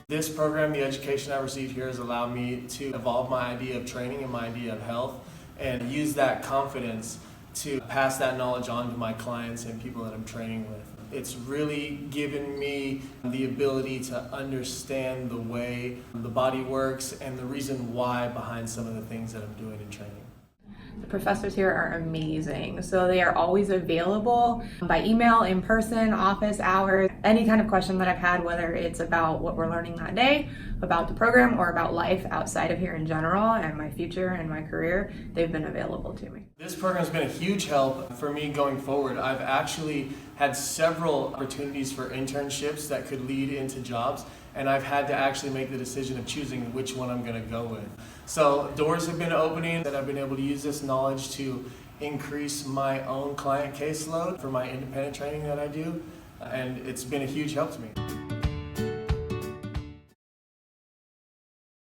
This program, the education I received here, has allowed me to evolve my idea of training and my idea of health and use that confidence to pass that knowledge on to my clients and people that I'm training with. It's really given me the ability to understand the way the body works and the reason why behind some of the things that I'm doing in training. The professors here are amazing. So they are always available by email, in person, office hours. Any kind of question that I've had, whether it's about what we're learning that day, about the program, or about life outside of here in general and my future and my career, they've been available to me. This program has been a huge help for me going forward. I've actually had several opportunities for internships that could lead into jobs, and I've had to actually make the decision of choosing which one I'm going to go with. So doors have been opening, and I've been able to use this knowledge to increase my own client caseload for my independent training that I do, and it's been a huge help to me.